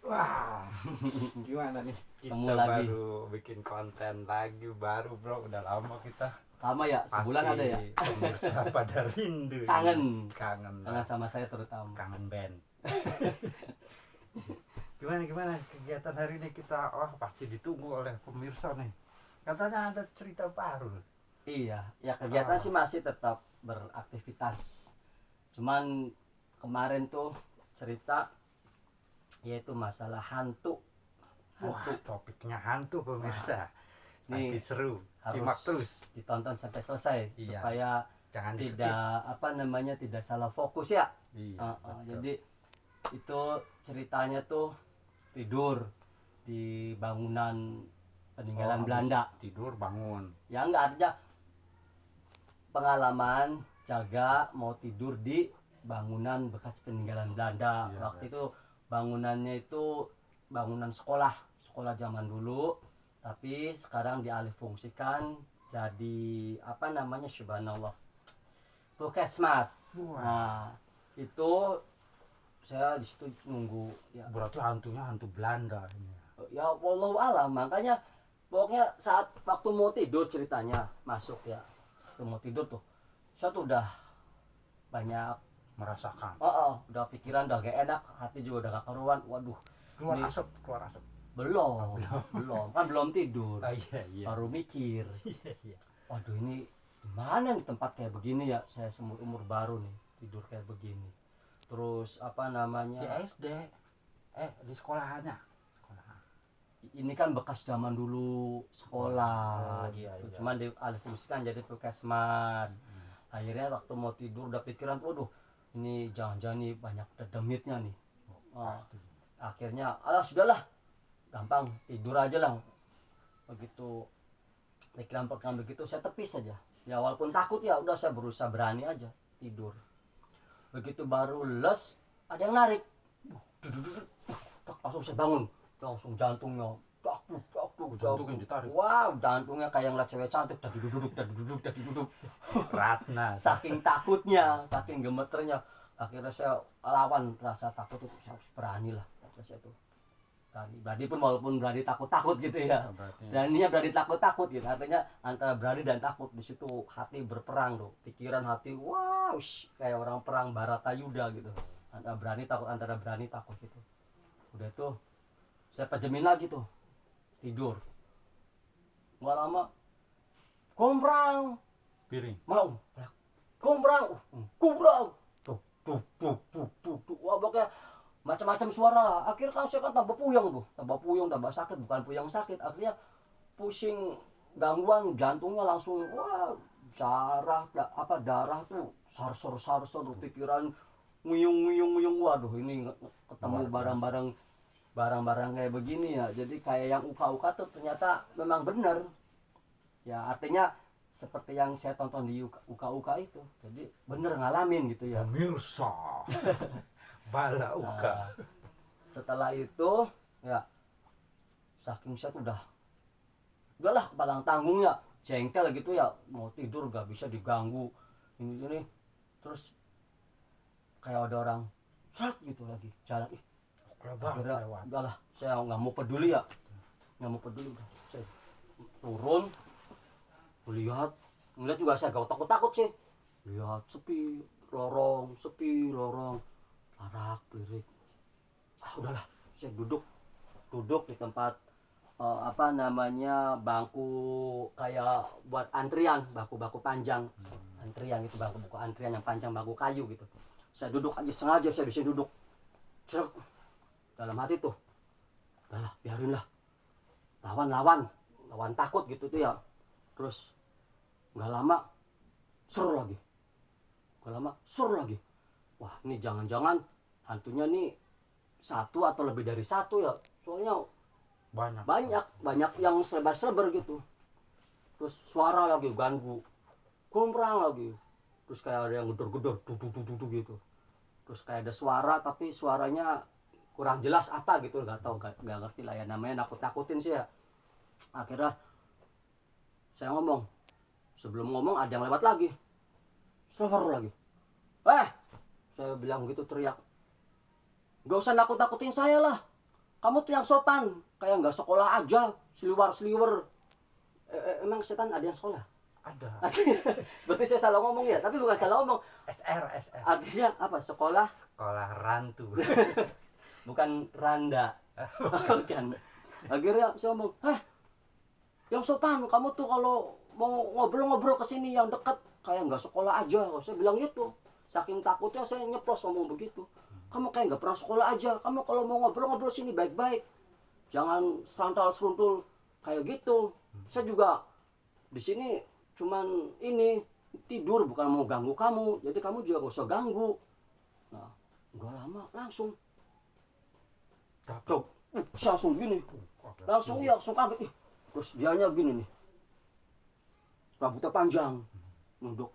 Wah, gimana nih? Ketemu Kita lagi. baru bikin konten lagi, baru bro. Udah lama kita. Lama ya, sebulan Pasti ada ya. pemirsa pada rindu. Kangen. Kangen Kangen lah. sama saya terutama. Kangen band. Gimana kegiatan hari ini kita? Oh, pasti ditunggu oleh pemirsa nih. Katanya ada cerita baru. Iya, ya kegiatan sih masih tetap beraktivitas. Cuman kemarin tuh cerita yaitu masalah hantu. Wah, topiknya hantu pemirsa. Ini Pasti seru. harus Simak terus. ditonton sampai selesai Iya. supaya Jangan di skip. tidak salah fokus ya. Iya, betul. Jadi itu ceritanya tuh tidur di bangunan peninggalan habis Belanda. tidur bangun. Ya enggak ada pengalaman jaga mau tidur di bangunan bekas peninggalan Belanda. Iya, Waktu itu bangunannya itu bangunan sekolah zaman dulu, tapi sekarang dialihfungsikan jadi apa namanya, subhanallah, puskesmas. Wah. Nah, itu saya di situ nunggu ya. Berarti hantunya hantu Belanda ini. Ya wallahu alam, makanya pokoknya saat waktu mau tidur ceritanya masuk ya. Waktu mau tidur tuh saya tuh udah banyak Merasakan. udah pikiran udah gak enak, hati juga udah gak keruan. Waduh, Keluar ini asap, keluar asap. belum kan belum tidur, Iya. baru mikir, Iya. waduh ini gimana nih tempat kayak begini ya, saya seumur umur baru nih tidur kayak begini. Terus apa Di namanya, SD. Di sekolahannya. Sekolahan. ini kan bekas zaman dulu sekolah Oh, gitu, iya. cuman dialihfungsikan jadi puskesmas. Akhirnya waktu mau tidur udah pikiran, waduh ini jangan-jangan nih banyak demitnya nih. Pasti. Akhirnya alah sudahlah, gampang tidur aja lah. Begitu pikiran begitu saya tepis saja ya, walaupun takut ya udah saya berusaha berani aja tidur. Begitu baru les ada yang narik, langsung saya bangun, langsung jantungnya Jantungnya ditarik. wow, jantungnya kayak ngeliat cewek cantik, duduk. Ratna. Saking takutnya, saking gemeternya, akhirnya saya lawan rasa takut itu. Saya harus berani lah, kata saya tuh. Berani pun walaupun berani takut gitu ya. Beraninya berani takut gitu. Artinya antara berani dan takut, di situ hati berperang tuh. Pikiran hati, wow, kayak orang perang Baratayuda gitu. Antara berani takut gitu. Udah itu saya pajemin lagi tuh, tidur. Nggak lama, komprang, Piring. mau komprang tuh wah pokoknya macam-macam suara lah. Akhirnya kan saya kan tambah puyeng, tambah sakit, bukan puyeng sakit, akhirnya pusing, gangguan jantungnya langsung, wah darah tuh sarsor tuh, pikiran nguyung, waduh ini ketemu barang-barang kayak begini ya. Jadi kayak yang uka-uka tuh ternyata memang benar ya, artinya seperti yang saya tonton di uka-uka itu, jadi bener ngalamin gitu ya. Pemirsa. Bala uka. Setelah itu ya saking saya tuh udahlah kepalang tanggung ya, jengkel gitu ya, mau tidur gak bisa diganggu ini terus kayak ada orang gitu lagi jalan. Akhirnya udahlah, saya nggak mau peduli, saya turun, ngeliat juga saya gak takut sih, lihat sepi lorong, arak lirik. Udahlah, saya duduk di tempat apa namanya, bangku kayak buat antrian, bangku panjang, antrian gitu, bangku antrian yang panjang, bangku kayu gitu. Saya duduk aja, sengaja saya di sini duduk. Cerek, dalam hati tuh, udahlah biarinlah, lawan takut gitu tuh ya. Terus nggak lama seru lagi, wah ini jangan-jangan hantunya nih satu atau lebih dari satu ya, soalnya banyak yang selebar gitu. Terus suara lagi ganggu, komprang lagi, terus kayak ada yang gedor duduk gitu. Terus kayak ada suara tapi suaranya kurang jelas apa gitu, nggak ngerti lah ya, namanya nakut-nakutin sih ya. Akhirnya saya ngomong, sebelum ngomong ada yang lewat lagi, saya bilang gitu, teriak, nggak usah nakut-nakutin saya lah, kamu tuh yang sopan, kayak nggak sekolah aja, seliwer-seliwer. Emang setan ada yang sekolah? Ada. Berarti saya salah ngomong ya, tapi bukan salah ngomong. SR. Artinya apa? Sekolah Sekolah rantu. bukan randa. Bukan. Akhirnya saya ngomong, yang sopan, kamu tuh kalau mau ngobrol-ngobrol ke sini yang deket, kayak nggak sekolah aja. Saya bilang gitu. Saking takutnya saya nyeplos ngomong begitu. Kamu kayak nggak pernah sekolah aja. Kamu kalau mau ngobrol-ngobrol sini baik-baik. Jangan seruntul kayak gitu. Saya juga di sini cuman ini tidur, bukan mau ganggu kamu. Jadi kamu juga nggak usah ganggu. Nah, nggak lama langsung. Tuh, saya langsung gini. Langsung kaget. Terus dianya gini nih. Rambutnya panjang. Nunduk.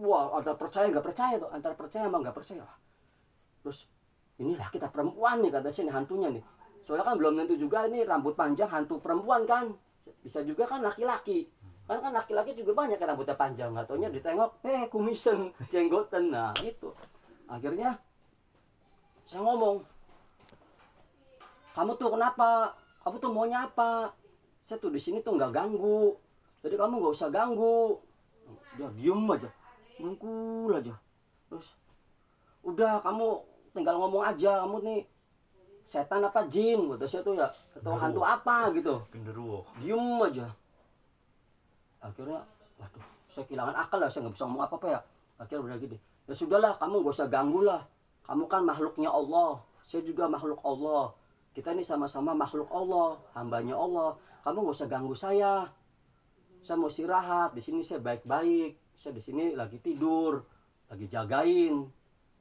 Wah, ada percaya nggak percaya tuh, antara percaya sama nggak percaya. Terus inilah kita perempuan nih, kata sini hantunya nih. Soalnya kan belum tentu juga ini rambut panjang hantu perempuan kan, bisa juga kan laki-laki. Kan laki-laki juga banyak yang rambutnya panjang, nggak taunya ditengok, kumisen, jenggoten, nah itu. Akhirnya saya ngomong, kamu tuh kenapa? Kamu tuh maunya apa? Saya tuh di sini tuh nggak ganggu, jadi kamu nggak usah ganggu. Dia diem aja, bungkul aja. Terus udah kamu tinggal ngomong aja, kamu nih setan apa jin, kata saya tuh ya, atau hantu apa gitu. Genderuwo. Diem aja. Akhirnya, waduh, saya kehilangan akal lah, saya nggak bisa ngomong apa-apa ya. Akhirnya udah gini, ya sudahlah, kamu nggak usah ganggu lah. Kamu kan makhluknya Allah, saya juga makhluk Allah. Kita ini sama-sama makhluk Allah, hambanya Allah. Kamu nggak usah ganggu saya. Saya mau istirahat, di sini saya baik-baik. Saya di sini lagi tidur, lagi jagain.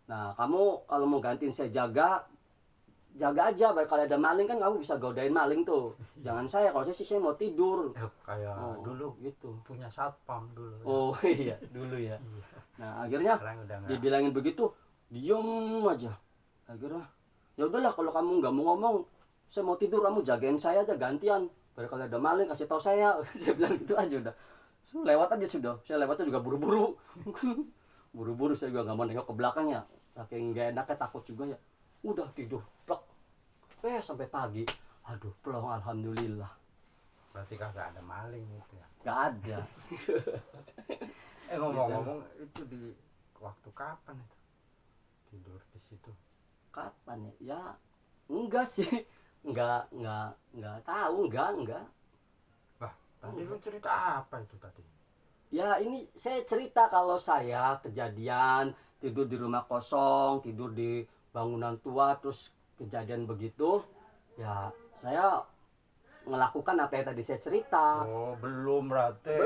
Nah, kamu kalau mau gantiin saya jaga aja. Baik kalau ada maling kan kamu bisa godain maling tuh. Jangan saya, kalau saya mau tidur. Kayak dulu gitu. punya satpam dulu. Oh iya, dulu ya. Nah, akhirnya dibilangin begitu, diem aja. Akhirnya, ya udahlah kalau kamu nggak mau ngomong, saya mau tidur, kamu jagain saya aja gantian. Baru kalau ada maling kasih tahu saya. Saya bilang gitu aja udah. Lewat aja sudah. Saya lewatnya juga buru-buru. Buru-buru, saya juga nggak mau nengok ke belakangnya. Saking nggak enaknya, takut juga ya. Udah tidur, plek. Sampai pagi. Aduh, plong, alhamdulillah. Berarti kagak ada maling itu ya. Nggak ada. Ngomong-ngomong itu di waktu kapan itu tidur di situ? Kapan ya? Ya enggak sih. Enggak tahu, enggak. Wah, tadi lu cerita apa itu tadi? Ya ini saya cerita kalau saya kejadian tidur di rumah kosong, tidur di bangunan tua, terus kejadian begitu. Ya saya melakukan apa yang tadi saya cerita. Oh, belum berarti.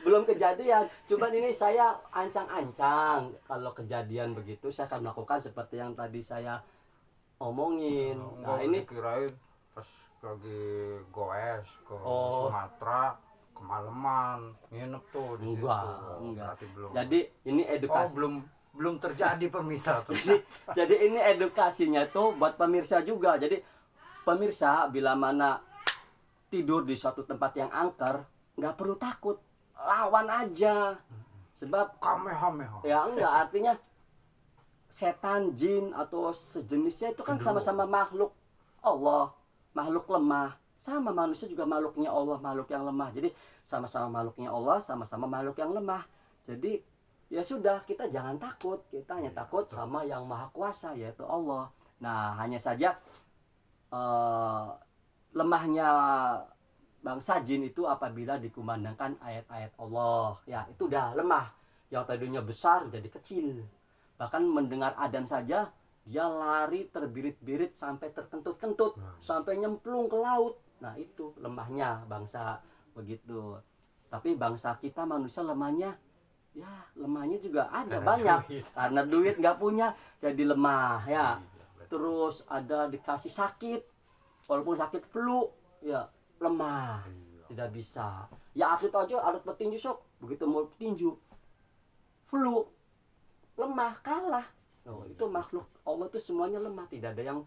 Belum kejadian. Cuman ini saya ancang-ancang. Kalau kejadian begitu saya akan melakukan seperti yang tadi saya omongin. Nah ini kirain pas lagi goes ke Sumatera kemalaman nginep tuh di situ. Enggak. Belum. Jadi ini edukasi. Belum terjadi pemirsa. jadi ini edukasinya tuh buat pemirsa juga. Jadi pemirsa bila mana tidur di suatu tempat yang angker, nggak perlu takut, lawan aja. Sebab kamehameha. Ya enggak, artinya setan, jin atau sejenisnya itu kan sama-sama makhluk Allah, makhluk lemah. Sama manusia juga makhluknya Allah, makhluk yang lemah. Jadi sama-sama makhluknya Allah, sama-sama makhluk yang lemah. Jadi ya sudah, kita jangan takut. Kita hanya takut sama yang maha kuasa, yaitu Allah. Nah, hanya saja lemahnya bangsa jin itu apabila dikumandangkan ayat-ayat Allah. Ya, itu udah lemah. Yang tadinya besar jadi kecil. Bahkan mendengar adzan saja dia lari terbirit-birit sampai terkentut-kentut, sampai nyemplung ke laut. Nah itu lemahnya bangsa begitu. Tapi bangsa kita manusia lemahnya, ya lemahnya juga ada banyak. Karena duit nggak punya jadi lemah ya. Terus ada dikasih sakit, walaupun sakit flu ya lemah, tidak bisa. Ya atlet aja, atlet petinju sok, begitu mau petinju flu lemah, kalah. Itu makhluk Allah itu semuanya lemah, tidak ada yang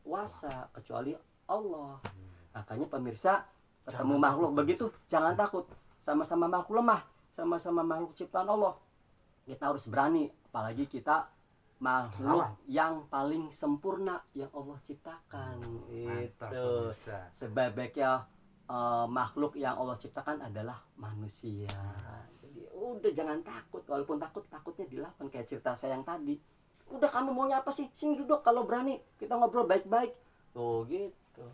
kuasa kecuali Allah. Makanya pemirsa, ketemu makhluk begitu jangan takut. Sama-sama makhluk lemah, sama-sama makhluk ciptaan Allah. Kita harus berani, apalagi kita makhluk Lawan. yang paling sempurna yang Allah ciptakan. Mantap, Itu pemirsa. sebaik-baiknya makhluk yang Allah ciptakan adalah manusia. Jadi udah jangan takut, walaupun takutnya dilawan kayak cerita saya yang tadi. Udah kamu maunya apa sih? Sini duduk kalau berani kita ngobrol baik-baik. Tuh gitu.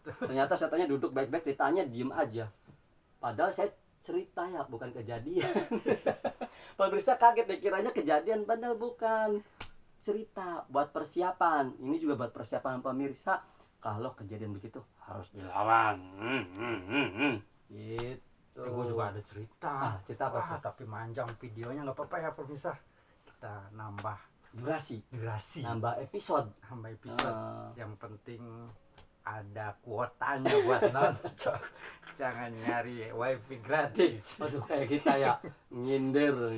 Ternyata saya tanya duduk baik-baik, ditanya diem aja. Padahal saya cerita ya, bukan kejadian. Pemirsa kaget deh, kiranya kejadian, padahal bukan. Cerita buat persiapan. Ini juga buat persiapan pemirsa. Kalau kejadian begitu harus dilawan. Gitu. Gue juga ada cerita. Cerita apa? Wah, tapi manjang videonya nggak apa-apa ya pemirsa. Kita nambah Durasi. nambah Episode. episode. Yang penting ada kuotanya buat nonton. Jangan nyari wifi gratis. Aduh kayak kita ya nginder.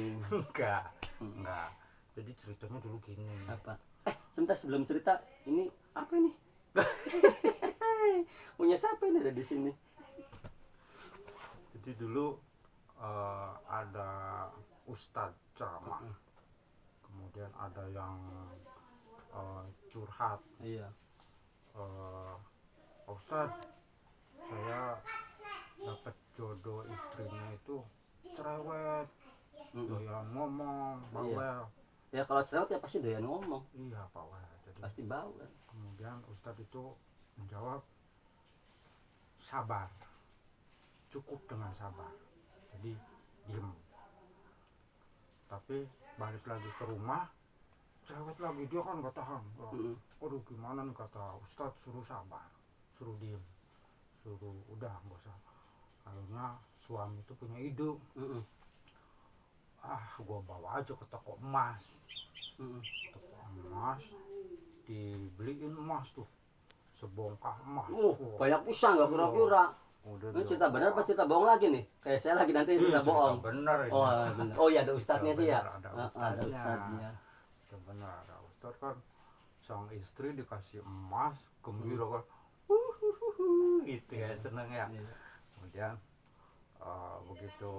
Enggak. Jadi ceritanya dulu gini. Apa? Sebentar sebelum cerita, ini apa ini? Punya siapa ini ada di sini? Jadi dulu ada ustadz ceramah. Kemudian ada yang curhat. Iya. Ustadz, saya dapat jodoh istrinya itu cerewet, doyan ngomong, bawel. Ya kalau cerewet ya pasti doyan ngomong. Iya, bawel. Jadi Pasti bawel. kemudian ustadz itu menjawab, sabar, cukup dengan sabar. Jadi diem. Tapi balik lagi ke rumah, cerewet lagi, dia kan nggak tahan. Aduh gimana nih, kata ustadz, suruh sabar, suruh diem, suruh udah nggak usah. Akhirnya suami itu punya ide, gua bawa aja ke toko emas. Toko emas, dibeliin emas tuh, sebongkah emas. Banyak pisang nggak kira-kira. Ini cerita benar apa cerita bohong lagi nih? Kayak saya lagi nanti cerita bohong. Bener ini. Bener. Oh iya ada ustadznya sih ya. Ada ustadznya. Itu benar, ada ustadz kan. Sang istri dikasih emas, gembira kan. Gitu ya, seneng ya. Kemudian begitu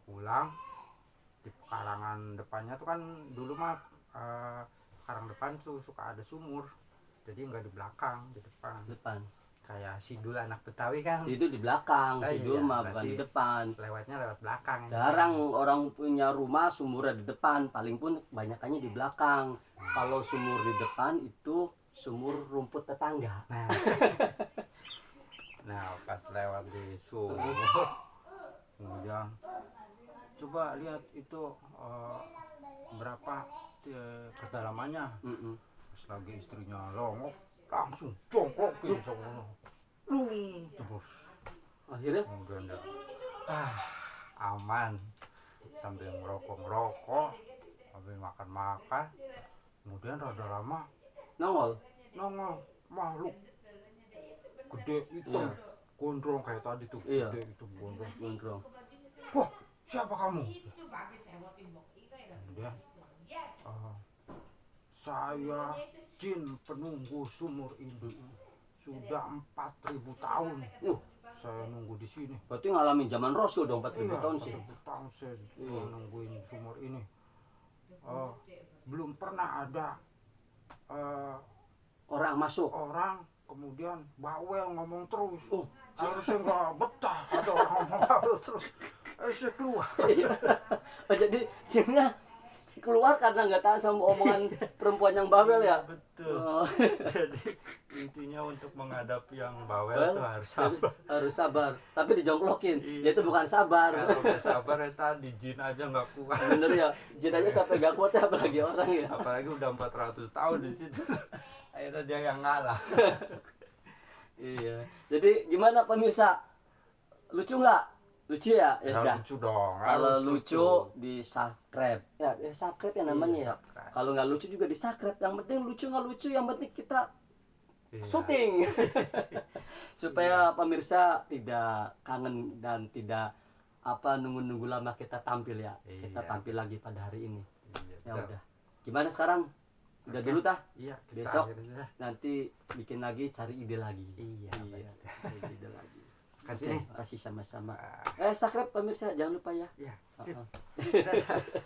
pulang, di pekarangan depannya tuh kan dulu mah karang depan tuh suka ada sumur. Jadi nggak di belakang, di depan. Kayak sidul anak Betawi kan. Itu di belakang, sidul iya, mah bukan di depan. Lewatnya lewat belakang. Jarang orang punya rumah sumurnya di depan, paling pun banyakannya di belakang. Kalau sumur di depan itu sumur rumput tetangga. Nah, pas lewat di sumur, kemudian coba lihat itu berapa kedalamannya. Pas lagi istrinya longok, langsung jongkokin sama terus. Akhirnya Kemudian dia, aman, sambil ngerokok, sambil makan. Kemudian rada lama nongol. makhluk gede hitam, gondrong kayak tadi tuh. Iya. Gede itu gondrong. Gondrong. Wah, siapa kamu? Kemudian saya jin penunggu sumur ini. Sudah 4.000 tahun saya nunggu di sini. Berarti ngalamin zaman Rasul dong 4.000 tahun sih. 4.000 tahun saya nungguin sumur ini. Belum pernah ada Orang masuk. orang kemudian bawel ngomong terus. Harusnya nggak betah ada orang ngomong bawel terus. Saya keluar. Jadi jinnya keluar karena nggak tahan sama omongan perempuan yang bawel ya. Betul. Jadi intinya untuk menghadapi yang bawel itu harus sabar. Harus sabar. Tapi dijongklokin. Iya. Dia itu bukan sabar. Kalau nggak sabar ya tadi jin aja nggak kuat. Bener ya. Jin aja sampai nggak kuat ya apalagi orang ya. Apalagi udah 400 tahun di situ. Akhirnya dia yang ngalah. Iya. Jadi gimana pemirsa? Lucu nggak? Lucu ya? Ya sudah. Lucu dong. Kalau harus lucu di subscribe. Ya subscribe ya namanya ya. subscribe. Kalau nggak lucu juga di subscribe. Yang penting lucu nggak lucu, yang penting kita Iya. syuting. Supaya pemirsa tidak kangen dan tidak nunggu-nunggu lama kita tampil ya. Kita Iya. tampil lagi pada hari ini. Iya, Ya betul. udah. Gimana sekarang? Udah Oke. dulu tah? Iya, kita Besok akhirnya. nanti bikin lagi, cari ide lagi. Iya, Cari ide lagi. Kasih Oke, nih. makasih sama-sama. Subscribe pemirsa, jangan lupa ya. Iya. Uh-uh. Sip.